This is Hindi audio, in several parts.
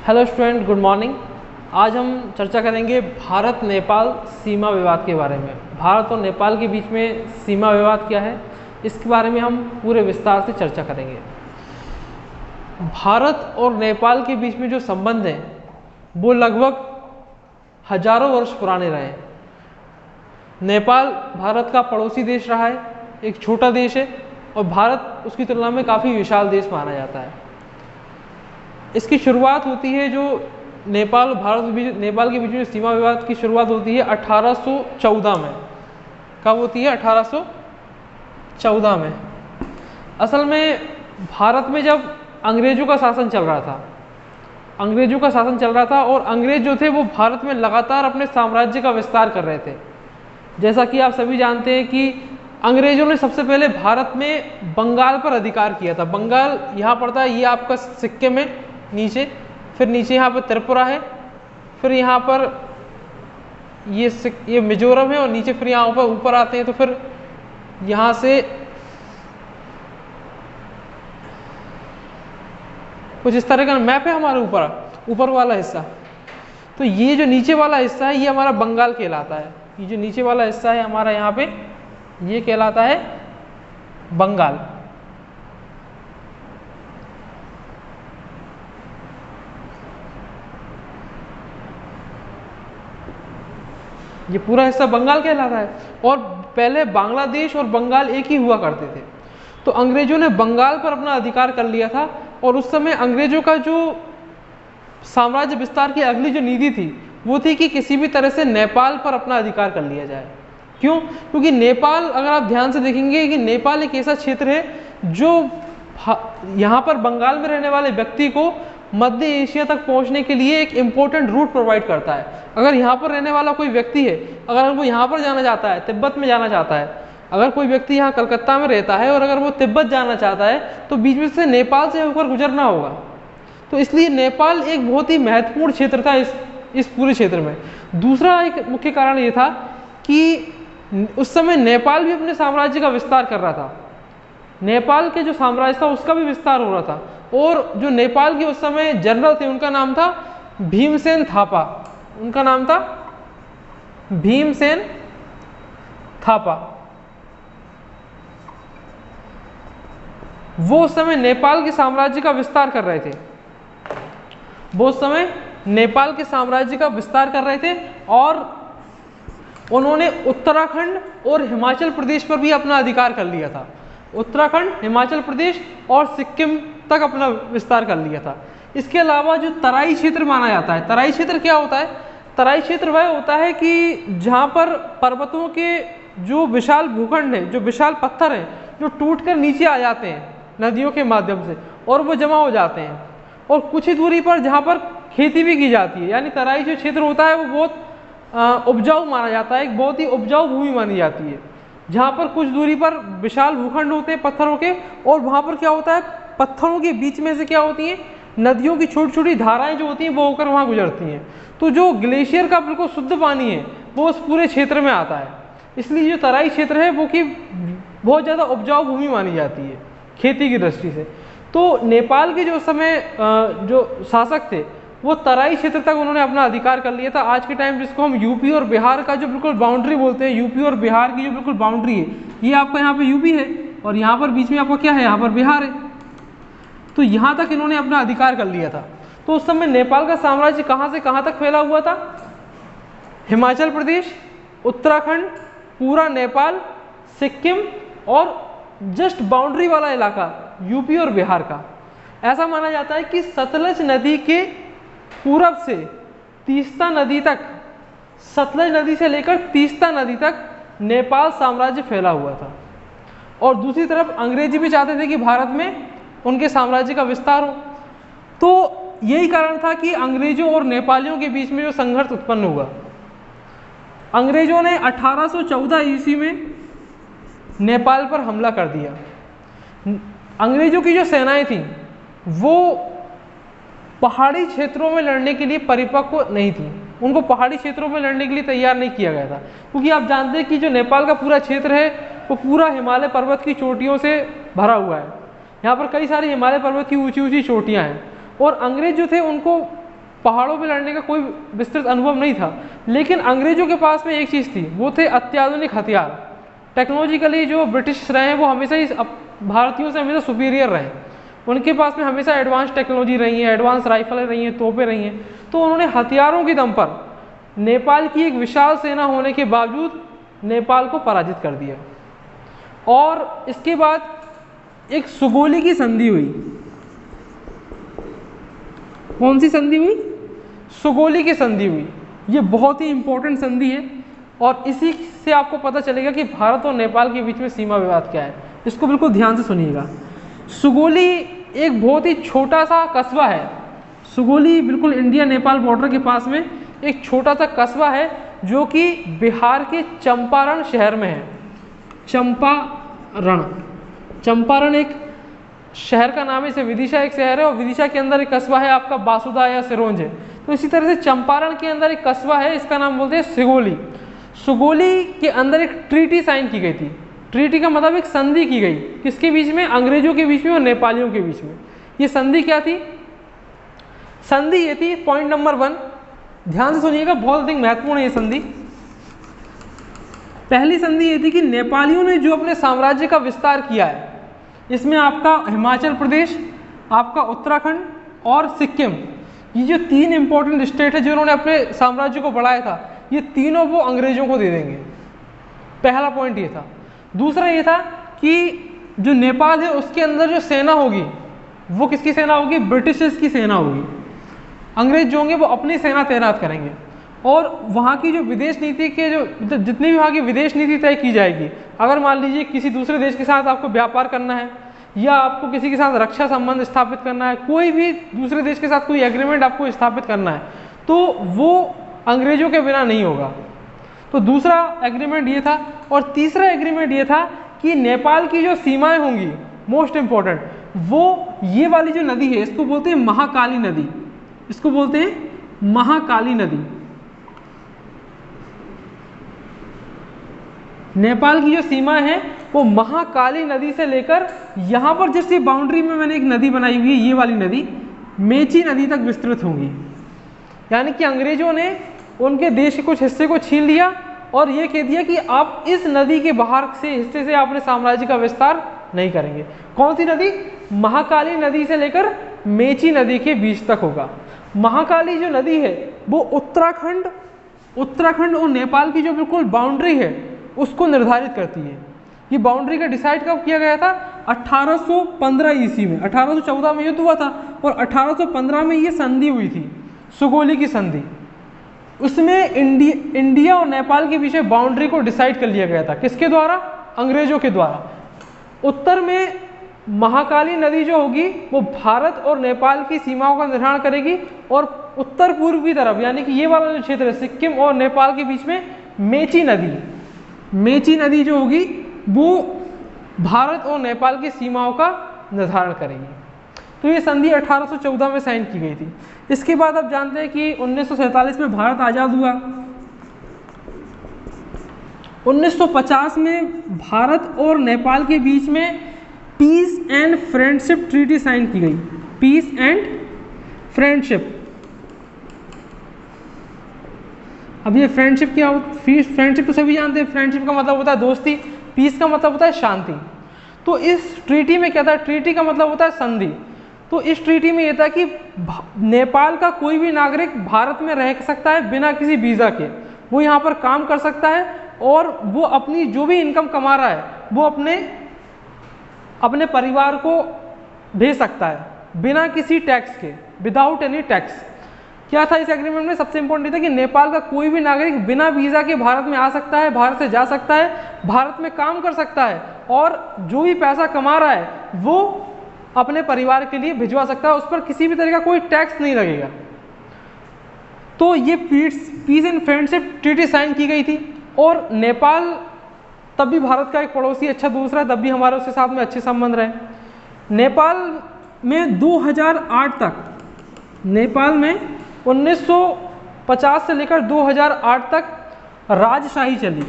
Hello student, good morning. आज हम चर्चा करेंगे भारत नेपाल सीमा विवाद के बारे में। भारत और नेपाल के बीच में सीमा विवाद क्या है, इसके बारे में हम पूरे विस्तार से चर्चा करेंगे। भारत और नेपाल के बीच में जो संबंध हैं वो लगभग हजारों वर्ष पुराने रहे हैं। नेपाल भारत का पड़ोसी देश रहा है, एक छोटा देश है, और भारत उसकी तुलना में काफ़ी विशाल देश माना जाता है। इसकी शुरुआत होती है जो नेपाल और नेपाल के बीच में सीमा विवाद की शुरुआत होती है 1814 में। कब होती है? 1814 में। असल में भारत में जब अंग्रेजों का शासन चल रहा था और अंग्रेज जो थे वो भारत में लगातार अपने साम्राज्य का विस्तार कर रहे थे। जैसा कि आप सभी जानते हैं कि अंग्रेजों ने सबसे पहले भारत में बंगाल पर अधिकार किया था। बंगाल यहाँ पड़ता है, ये आपका सिक्किम में नीचे, फिर नीचे यहाँ पर त्रिपुरा है, फिर यहाँ पर ये मिजोरम है, और नीचे फिर यहाँ पर ऊपर आते हैं तो फिर यहाँ से कुछ इस तरह का मैप है हमारे ऊपर वाला हिस्सा। तो ये जो नीचे वाला हिस्सा है ये हमारा बंगाल कहलाता है। ये जो नीचे वाला हिस्सा है हमारा यहाँ पे ये कहलाता है बंगाल। ये पूरा हिस्सा बंगाल कहलाता है, और पहले बांग्लादेश और बंगाल एक ही हुआ करते थे। तो अंग्रेजों ने बंगाल पर अपना अधिकार कर लिया था, और उस समय अंग्रेजों का जो साम्राज्य विस्तार की अगली जो नीति थी वो थी कि किसी भी तरह से नेपाल पर अपना अधिकार कर लिया जाए। क्यों? क्योंकि नेपाल, अगर आप ध्यान से देखेंगे कि नेपाल एक ऐसा क्षेत्र है जो यहाँ पर बंगाल में रहने वाले व्यक्ति को मध्य एशिया तक पहुँचने के लिए एक इम्पोर्टेंट रूट प्रोवाइड करता है। अगर यहाँ पर रहने वाला कोई व्यक्ति है, अगर वो यहाँ पर जाना चाहता है, तिब्बत में जाना चाहता है, अगर कोई व्यक्ति यहाँ कलकत्ता में रहता है और अगर वो तिब्बत जाना चाहता है तो बीच में से नेपाल से होकर गुजरना होगा। तो इसलिए नेपाल एक बहुत ही महत्वपूर्ण क्षेत्र था इस पूरे क्षेत्र में। दूसरा एक मुख्य कारण ये था कि उस समय नेपाल भी अपने साम्राज्य का विस्तार कर रहा था। नेपाल के जो साम्राज्य था उसका भी विस्तार हो रहा था, और जो नेपाल के उस समय जनरल थे उनका नाम था भीमसेन थापा। उनका नाम था भीमसेन थापा। वो उस समय नेपाल के साम्राज्य का विस्तार कर रहे थे। और उन्होंने उत्तराखंड और हिमाचल प्रदेश पर भी अपना अधिकार कर लिया था। उत्तराखंड, हिमाचल प्रदेश और सिक्किम तक अपना विस्तार कर लिया था। इसके अलावा जो तराई क्षेत्र माना जाता है, तराई क्षेत्र क्या होता है? तराई क्षेत्र वह होता है कि जहाँ पर पर्वतों के जो विशाल भूखंड है, जो विशाल पत्थर हैं, जो टूटकर नीचे आ जाते हैं नदियों के माध्यम से, और वो जमा हो जाते हैं, और कुछ ही दूरी पर जहाँ पर खेती भी की जाती है। यानी तराई जो क्षेत्र होता है वो बहुत उपजाऊ माना जाता है, एक बहुत ही उपजाऊ भूमि मानी जाती है, जहाँ पर कुछ दूरी पर विशाल भूखंड होते हैं पत्थरों के, और वहाँ पर क्या होता है, पत्थरों के बीच में से क्या होती हैं, नदियों की छोटी छोटी धाराएं जो होती हैं वो होकर वहाँ गुजरती हैं। तो जो ग्लेशियर का बिल्कुल शुद्ध पानी है वो उस पूरे क्षेत्र में आता है। इसलिए जो तराई क्षेत्र है वो कि बहुत ज़्यादा उपजाऊ भूमि मानी जाती है खेती की दृष्टि से। तो नेपाल के जो समय जो शासक थे वो तराई क्षेत्र तक उन्होंने अपना अधिकार कर लिया था। आज के टाइम जिसको हम यूपी और बिहार का जो बिल्कुल बाउंड्री बोलते हैं, यूपी और बिहार की जो बिल्कुल बाउंड्री है, ये आपका यहाँ पे यूपी है और यहाँ पर बीच में आपका क्या है, यहाँ पर बिहार है। तो यहाँ तक इन्होंने अपना अधिकार कर लिया था। तो उस समय नेपाल का साम्राज्य कहाँ से कहाँ तक फैला हुआ था? हिमाचल प्रदेश, उत्तराखंड, पूरा नेपाल, सिक्किम, और जस्ट बाउंड्री वाला इलाका यूपी और बिहार का। ऐसा माना जाता है कि सतलज नदी के पूरब से तीस्ता नदी तक, सतलज नदी से लेकर तीस्ता नदी तक नेपाल साम्राज्य फैला हुआ था। और दूसरी तरफ अंग्रेजी भी चाहते थे कि भारत में उनके साम्राज्य का विस्तार हो। तो यही कारण था कि अंग्रेजों और नेपालियों के बीच में जो संघर्ष उत्पन्न हुआ। अंग्रेजों ने 1814 ईस्वी में नेपाल पर हमला कर दिया। अंग्रेजों की जो सेनाएं थीं वो पहाड़ी क्षेत्रों में लड़ने के लिए परिपक्व नहीं थी। उनको पहाड़ी क्षेत्रों में लड़ने के लिए तैयार नहीं किया गया था, क्योंकि आप जानते हैं कि जो नेपाल का पूरा क्षेत्र है वो पूरा हिमालय पर्वत की चोटियों से भरा हुआ है। यहाँ पर कई सारी हिमालय पर्वत की ऊंची ऊंची चोटियाँ हैं, और अंग्रेज जो थे उनको पहाड़ों पे लड़ने का कोई विस्तृत अनुभव नहीं था, लेकिन अंग्रेजों के पास में एक चीज़ थी, वो थे अत्याधुनिक हथियार। टेक्नोलॉजिकली जो ब्रिटिश रहे हैं वो हमेशा ही भारतीयों से हमेशा सुपीरियर रहे, उनके पास में हमेशा एडवांस टेक्नोलॉजी रही है, एडवांस राइफलें रही हैं, तोपें रही हैं। तो उन्होंने हथियारों के दम पर नेपाल की एक विशाल सेना होने के बावजूद नेपाल को पराजित कर दिया। और इसके बाद एक सुगोली की संधि हुई। कौन सी संधि हुई? सुगोली की संधि हुई। ये बहुत ही इंपॉर्टेंट संधि है और इसी से आपको पता चलेगा कि भारत और नेपाल के बीच में सीमा विवाद क्या है। इसको बिल्कुल ध्यान से सुनिएगा। सुगोली एक बहुत ही छोटा सा कस्बा है। सुगोली बिल्कुल इंडिया नेपाल बॉर्डर के पास में एक छोटा सा कस्बा है जो कि बिहार के चंपारण शहर में है। चंपारण एक शहर का नाम है, इसे विदिशा एक शहर है और विदिशा के अंदर एक कस्बा है आपका बासुदा या सिरोंज है। तो इसी तरह से चंपारण के अंदर एक कस्बा है, इसका नाम बोलते हैं सुगोली। सुगोली के अंदर एक ट्रीटी साइन की गई थी। ट्रीटी का मतलब एक संधि की गई, किसके बीच में? अंग्रेजों के बीच में और नेपालियों के बीच में। ये संधि क्या थी? संधि ये थी, पॉइंट नंबर 1, ध्यान से सुनिएगा, बहुत अधिक महत्वपूर्ण है ये संधि। पहली संधि ये थी कि नेपालियों ने जो अपने साम्राज्य का विस्तार किया है, इसमें आपका हिमाचल प्रदेश, आपका उत्तराखंड और सिक्किम, ये जो 3 इंपॉर्टेंट स्टेट है जो उन्होंने अपने साम्राज्य को बढ़ाया था, ये तीनों वो अंग्रेजों को दे देंगे। पहला पॉइंट ये था। दूसरा ये था कि जो नेपाल है उसके अंदर जो सेना होगी वो किसकी सेना होगी? ब्रिटिशर्स की सेना होगी। अंग्रेज जो होंगे वो अपनी सेना तैनात करेंगे और वहाँ की जो विदेश नीति के जो जितनी भी वहाँ की विदेश नीति तय की जाएगी, अगर मान लीजिए किसी दूसरे देश के साथ आपको व्यापार करना है या आपको किसी के साथ रक्षा संबंध स्थापित करना है, कोई भी दूसरे देश के साथ कोई एग्रीमेंट आपको स्थापित करना है, तो वो अंग्रेजों के बिना नहीं होगा। तो दूसरा एग्रीमेंट ये था। और तीसरा एग्रीमेंट ये था कि नेपाल की जो सीमाएं होंगी, मोस्ट इंपॉर्टेंट, वो ये वाली जो नदी है इसको बोलते हैं महाकाली नदी। इसको बोलते हैं महाकाली नदी। नेपाल की जो सीमा है वो महाकाली नदी से लेकर यहाँ पर जैसे बाउंड्री में मैंने एक नदी बनाई हुई है, ये वाली नदी मेची नदी तक विस्तृत होंगी। यानी कि अंग्रेजों ने उनके देश के कुछ हिस्से को छीन लिया और ये कह दिया कि आप इस नदी के बाहर से हिस्से से अपने साम्राज्य का विस्तार नहीं करेंगे। कौन सी नदी? महाकाली नदी से लेकर मेची नदी के बीच तक होगा। महाकाली जो नदी है वो उत्तराखंड और नेपाल की जो बिल्कुल बाउंड्री है उसको निर्धारित करती है। ये बाउंड्री का डिसाइड कब किया गया था? 1815 ईस्वी में। 1814 में युद्ध हुआ था और 1815 में ये संधि हुई थी, सुगोली की संधि। उसमें इंडिया और नेपाल के बीच में बाउंड्री को डिसाइड कर लिया गया था। किसके द्वारा? अंग्रेजों के द्वारा। उत्तर में महाकाली नदी जो होगी वो भारत और नेपाल की सीमाओं का निर्धारण करेगी और उत्तर पूर्व की तरफ यानी कि ये वाला जो क्षेत्र है सिक्किम और नेपाल के बीच में मेची नदी जो होगी वो भारत और नेपाल की सीमाओं का निर्धारण करेगी। तो ये संधि 1814 में साइन की गई थी। इसके बाद आप जानते हैं कि 1947 में भारत आज़ाद हुआ। 1950 में भारत और नेपाल के बीच में peace and friendship treaty sign की गई। Peace and friendship. अब ये फ्रेंडशिप क्या होती? फ्रेंडशिप तो सभी जानते हैं, फ्रेंडशिप का मतलब होता है दोस्ती, पीस का मतलब होता है शांति। तो इस ट्रीटी में क्या था? ट्रीटी का मतलब होता है संधि। तो इस ट्रीटी में यह था कि नेपाल का कोई भी नागरिक भारत में रह सकता है बिना किसी वीज़ा के, वो यहाँ पर काम कर सकता है और वो अपनी जो भी इनकम कमा रहा है वो अपने परिवार को भेज सकता है बिना किसी टैक्स के, विदाउट एनी टैक्स। क्या था इस एग्रीमेंट में? सबसे इंपॉर्टेंट था कि नेपाल का कोई भी नागरिक बिना वीज़ा के भारत में आ सकता है, भारत से जा सकता है, भारत में काम कर सकता है और जो भी पैसा कमा रहा है वो अपने परिवार के लिए भिजवा सकता है, उस पर किसी भी तरह का कोई टैक्स नहीं लगेगा। तो ये peace and friendship treaty sign की गई थी और नेपाल तब भी भारत का एक पड़ोसी अच्छा दोस्त रहा, तब भी हमारे उसके साथ में अच्छे संबंध रहे। नेपाल में 2008 तक, नेपाल में 1950 से लेकर 2008 तक राजशाही चली।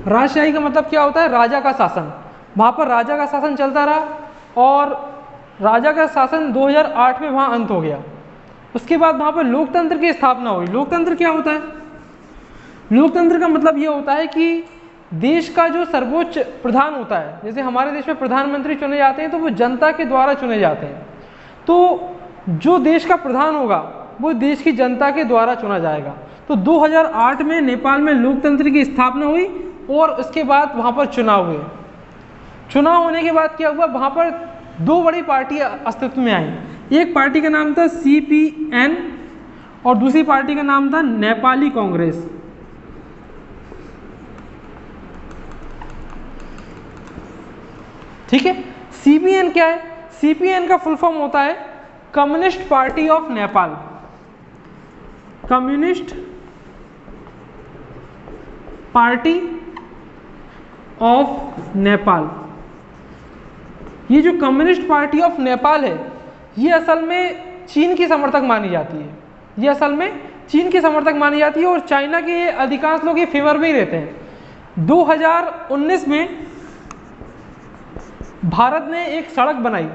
राजशाही का मतलब क्या होता है? राजा का शासन। वहाँ पर राजा का शासन चलता रहा और राजा का शासन 2008 में वहाँ अंत हो गया। उसके बाद वहाँ पर लोकतंत्र की स्थापना हुई। लोकतंत्र क्या होता है? लोकतंत्र का मतलब ये होता है कि देश का जो सर्वोच्च प्रधान होता है, जैसे हमारे देश में प्रधानमंत्री चुने जाते हैं तो वो जनता के द्वारा चुने जाते हैं। तो जो देश का प्रधान होगा वो देश की जनता के द्वारा चुना जाएगा। तो 2008 में नेपाल में लोकतंत्र की स्थापना हुई और उसके बाद वहाँ पर चुनाव हुए। चुनाव होने के बाद क्या हुआ, वहाँ पर दो बड़ी पार्टियाँ अस्तित्व में आई। एक पार्टी का नाम था CPN और दूसरी पार्टी का नाम था नेपाली कांग्रेस। ठीक है, CPN क्या है? CPN का फुल फॉर्म होता है communist party of Nepal. Communist party of Nepal. ये जो कम्युनिस्ट पार्टी ऑफ नेपाल है ये असल में चीन की समर्थक मानी जाती है। ये असल में चीन की समर्थक मानी जाती है और चाइना के अधिकांश लोग ये फेवर में ही रहते हैं। 2019 में भारत ने एक सड़क बनाई,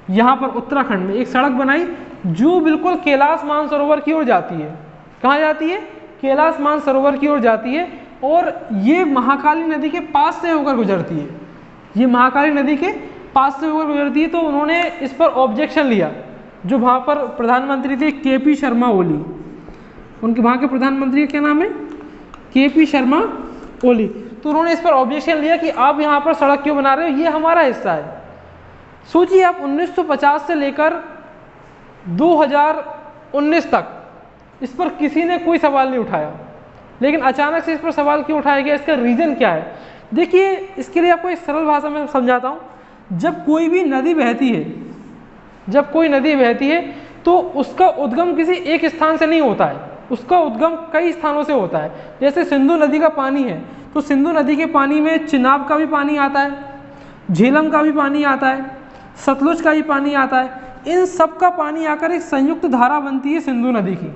यहाँ पर उत्तराखंड में एक सड़क बनाई जो बिल्कुल कैलाश मानसरोवर की ओर जाती है। कहाँ जाती है? कैलाश मानसरोवर की ओर जाती है और ये महाकाली नदी के पास से होकर गुजरती है। ये महाकाली नदी के पास से होकर गुजरती है। तो उन्होंने इस पर ऑब्जेक्शन लिया। जो वहाँ पर प्रधानमंत्री थे KP शर्मा ओली, उनके वहाँ के प्रधानमंत्री का क्या नाम है? KP शर्मा ओली। तो उन्होंने इस पर ऑब्जेक्शन लिया कि आप यहाँ पर सड़क क्यों बना रहे हो, ये हमारा हिस्सा है। सोचिए आप 1950 से लेकर 2019 तक इस पर किसी ने कोई सवाल नहीं उठाया, लेकिन अचानक से इस पर सवाल क्यों उठाया गया? इसका रीज़न क्या है? देखिए, इसके लिए आपको एक सरल भाषा में समझाता हूँ। जब कोई भी नदी बहती है, जब कोई नदी बहती है तो उसका उद्गम किसी एक स्थान से नहीं होता है, उसका उद्गम कई स्थानों से होता है। जैसे सिंधु नदी का पानी है तो सिंधु नदी के पानी में चिनाब का भी पानी आता है, झेलम का भी पानी आता है, सतलुज का भी पानी आता है। इन सब का पानी आकर एक संयुक्त धारा बनती है सिंधु नदी की।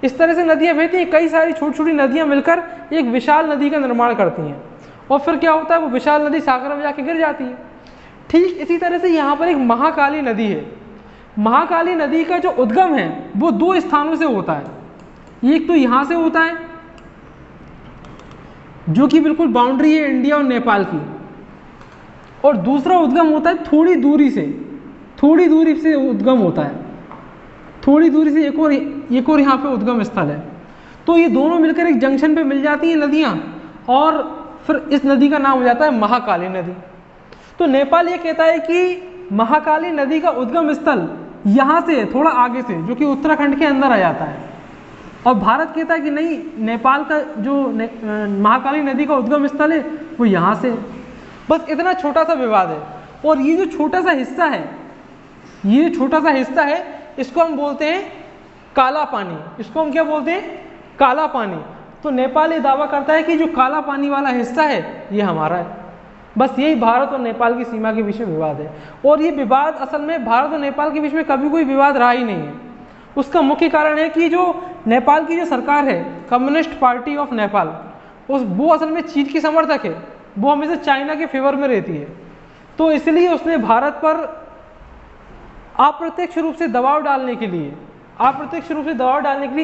इस तरह से नदियाँ बहती हैं, कई सारी छोटी छोटी नदियाँ मिलकर एक विशाल नदी का निर्माण करती हैं और फिर क्या होता है, वो विशाल नदी सागर में जाके गिर जाती है। ठीक इसी तरह से यहाँ पर एक महाकाली नदी है। महाकाली नदी का जो उद्गम है वो दो स्थानों से होता है। एक तो यहाँ से होता है जो कि बिल्कुल बाउंड्री है इंडिया और नेपाल की, और दूसरा उद्गम होता है थोड़ी दूरी से उद्गम होता है। थोड़ी दूरी से एक और यहाँ पे उद्गम स्थल है। तो ये दोनों मिलकर एक जंक्शन पे मिल जाती हैं नदियाँ और फिर इस नदी का नाम हो जाता है महाकाली नदी। तो नेपाल ये कहता है कि महाकाली नदी का उद्गम स्थल यहाँ से थोड़ा आगे से, जो कि उत्तराखंड के अंदर आ जाता है, और भारत कहता है कि नहीं, नेपाल का जो महाकाली नदी का उद्गम स्थल है वो यहाँ से। बस इतना छोटा सा विवाद है। और ये जो छोटा सा हिस्सा है, ये छोटा सा हिस्सा है, इसको हम बोलते हैं काला पानी। इसको हम क्या बोलते हैं? काला पानी। तो नेपाल ये दावा करता है कि जो काला पानी वाला हिस्सा है ये हमारा है। बस यही भारत और नेपाल की सीमा के बीच में विवाद है। और ये विवाद असल में भारत और नेपाल के बीच में कभी कोई विवाद रहा ही नहीं है। उसका मुख्य कारण है कि जो नेपाल की जो सरकार है, कम्युनिस्ट पार्टी ऑफ नेपाल, वो असल में चीन की समर्थक है। वो हमेशा चाइना के फेवर में रहती है। तो इसलिए उसने भारत पर अप्रत्यक्ष रूप से दबाव डालने के लिए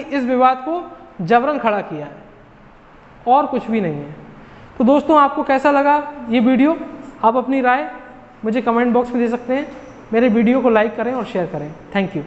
इस विवाद को जबरन खड़ा किया है, और कुछ भी नहीं है। तो दोस्तों, आपको कैसा लगा ये वीडियो? आप अपनी राय मुझे कमेंट बॉक्स में दे सकते हैं। मेरे वीडियो को लाइक करें और शेयर करें। Thank you.